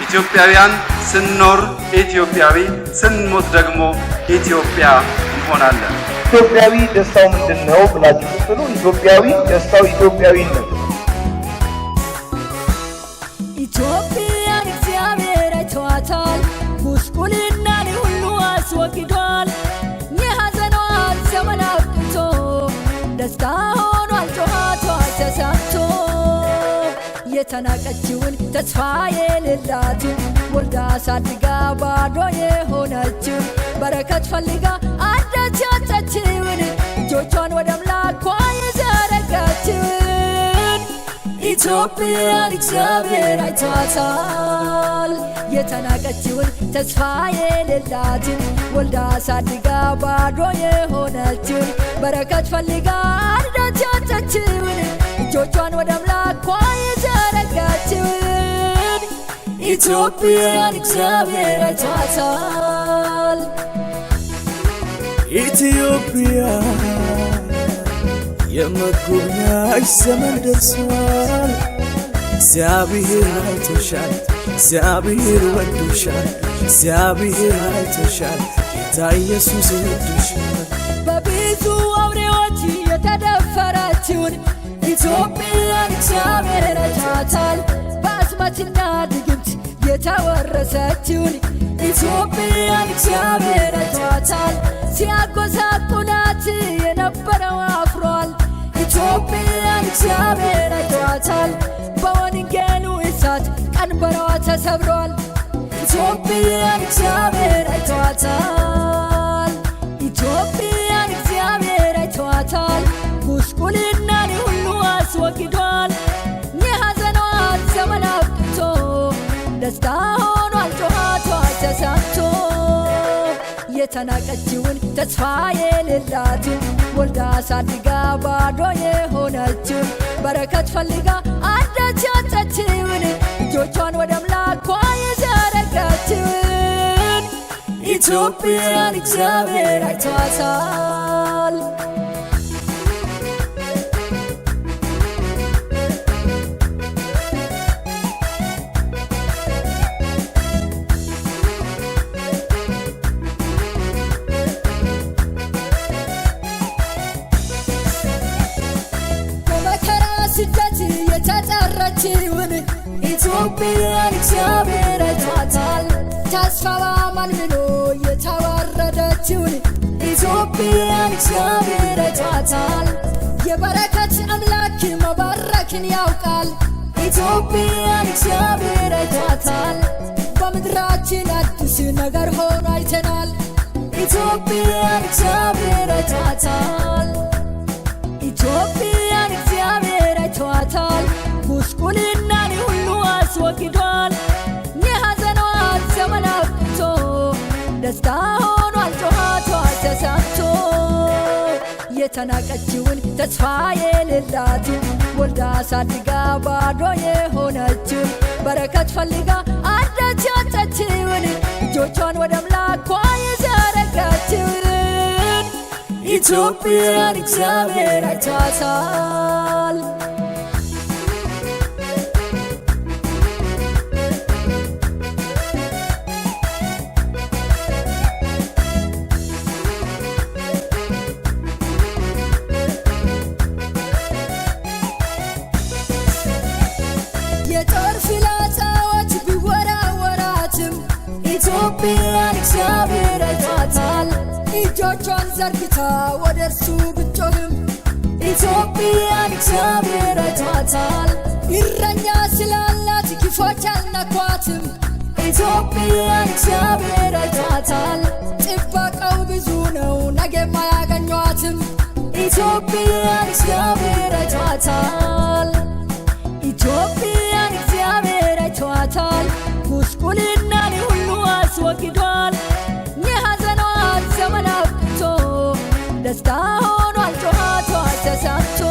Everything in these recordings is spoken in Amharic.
ኢትዮጵያውያን ስንኖር ኢትዮጵያዊ ስንሞት ደግሞ ኢትዮጵያ እንሆናለን። ኢትዮጵያዊ ደስታው ምንድነው ብላችሁ ስትሉ ኢትዮጵያዊ ደስታው ኢትዮጵያዊነት። ኢትዮጵያን እግዚአብሔር አይቷታል፣ ጉስቁልናን ሁሉ አስወግዷል። የሐዘኗን ዘመን አብቅቶ ደስታ ሆኗል ጩኸቷ ተሰምቶ። የተናቀችውን ተስፋ የሌላትን ወልዳ አሳድጋ ባዶ የሆነችውን በረከት ፈልጋ አንዳች ያጣችውን እጆቿን ወደ አምላኳ የዘረጋችውን ኢትዮጵያን እግዚአብሔር አይቷታል። የተናቀችውን ተስፋ የሌላትን ወልዳ አሳድጋ ባዶ የሆነችውን በረከት ፈልጋ አንዳች ያጣችውን እጆቿን ወደ አምላኳ የዘረጋችውን ኢትዮጵያን እግዚአብሔር አይቷታል። ኢትዮጵያ የመጎብኛሽ ዘመን ደርሷል። እግዚአብሔር አይቶሻል፣ እግዚአብሔር ወዶሻል፣ እግዚአብሔር አይቶሻል፣ ጌታ ኢየሱስ ወዶሻል። በብዙ አውሬዎች የተደፈረችውን ኢትዮጵያን እግዚአብሔር አይቷታል። በአስማትና ድግምት የተወረሰችውን ኢትዮጵያን እግዚአብሔር አይቷታል። ሲያጎሳቁላት የነበረው አፍሯል። ኢትዮጵያን እግዚአብሔር አይቷታል። በወንጌሉ እሳት ቀንበሯ ተሰብሯል። ኢትዮጵያን እግዚአብሔር አይቷታል። ኢትዮጵያን እግዚአብሔር አይቷታል። ጉስቁልናን ሁሉ አስወግዷል። የሐዘኗን ዘመን አብቅቶ ደስታ ሆኗል ጩኸቷ ተሰምቶ። የተናቀችውን ተስፋ የሌላትን ወልዳ አሳድጋ ባዶ የሆነችውን በረከት ፈልጋ አንዳች ያጣችውን እጆቿን ወደ አምላኳ የዘረጋችውን ኢትዮጵያን እግዚአብሔር አይቷታል። ስደት የተጠራችውን ኢትዮጵያን እግዚአብሔር አይቷታል። ተስፋዋ ማንምኖ የተዋረደችውን ኢትዮጵያን እግዚአብሔር አይቷታል። የበረከት አምላክ መባረክን ያውቃል። ኢትዮጵያን እግዚአብሔር አይቷታል። በምድራችን አዲስ ነገር ሆኖ አይተናል። ኢትዮጵያን እግዚአብሔር አይቷታል። ኢትዮጵያን እግዚአብሔር አይቷታል። ጉስቁልናን ሁሉ አስወግዷል። የሐዘኗን ዘመን አብቅቶ ደስታ ሆኗል ጩኸቷ ተሰምቶ። የተናቀችውን ተስፋ የሌላትን ወልዳ አሳድጋ ባዶ የሆነችውን በረከት ፈልጋ አንዳች ያጣችውን እጆቿን ወደ አምላኳ የዘረጋችውን ኢትዮጵያን እግዚአብሔር አይቷታል። የጦር ፍላጻዎች ቢወራወራትም ኢትዮጵያን እግዚአብሔር አይቷታል። እጆቿን ዘርግታ ወደ እርሱ ብጮህም ኢትዮጵያን እግዚአብሔር አይቷታል። እረኛ ስላላት ክፎች አልነኳትም። ኢትዮጵያን እግዚአብሔር አይቷታል። ጥበቃው ብዙ ነው ነገም አያገኟትም። ኢትዮጵያን እግዚአብሔር አይቷታል። ኢትዮጵያን እግዚአብሔር አይቷታል። ጉስቁልናን ሁሉ አስወግዷል። የሐዘኗን ዘመን አብቅቶ ደስታ ሆኗል ጩኸቷ ተሰምቶ።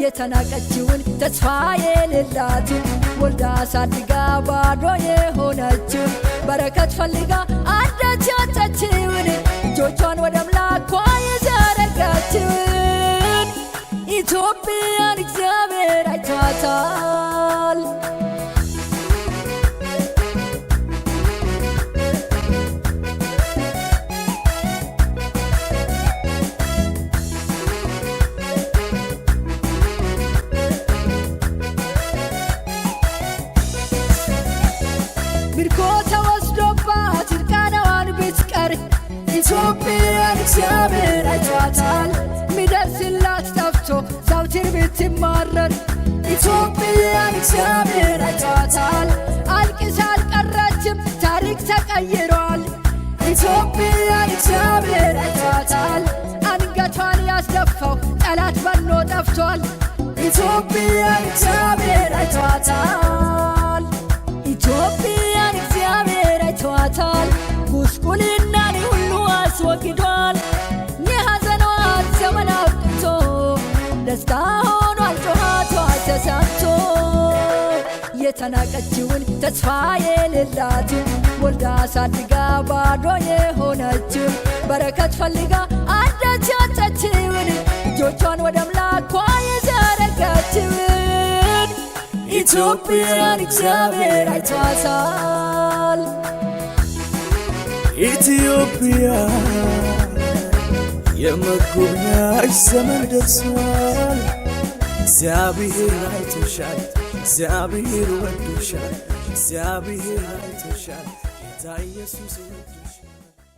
የተናቀችውን ተስፋ የሌላትን ወልዳ አሳድጋ ባዶ የሆነችውን በረከት ፈልጋ አንዳች ያጣችውን እጆቿን ወደ አምላኳ የዘረጋችውን ኢትዮጵያን እግዚአብሔር አይቷታል። ምርኮ ተወስዶባት እርቃናዋን ብትቀር ኢትዮጵያን እግዚአብሔር አይቷታል። ሚደርስላት ጠፍቶ ዘውትር ብትማረር ኢትዮጵያን እግዚአብሔር አይቷታል። አልቅሳ አልቀረችም ታሪክ ተቀይሯል። ኢትዮጵያን እግዚአብሔር አይቷታል። አንገቷን ያስደፋው ጠላት በኖ ጠፍቷል። ኢትዮጵያን እግዚአብሔር አይቷታል። ኢትዮጵያን እግዚአብሔር አይቷታል። ጉስቁልናን ሁሉ አስወግዷል። የሐዘኗን ዘመን አብቅቶ ደስታ ሆኗል ጩኸቷ ተሰምቶ። የተናቀችውን ተስፋ የሌላትን ወልዳ አሳድጋ ባዶ የሆነችውን በረከት ፈልጋ አንዳች ያጣችውን እጆቿን ወደ አምላኳ የዘረጋችውን ኢትዮጵያን እግዚአብሔር አይቷታል። ኢትዮጵያ የመጎብኛሽ ዘመን ደርሷል። እግዚአብሔር አይቶሻል፣ እግዚአብሔር ወዶሻል፣ እግዚአብሔር አይቶሻል፣ ጌታ ኢየሱስ ወዶሻል።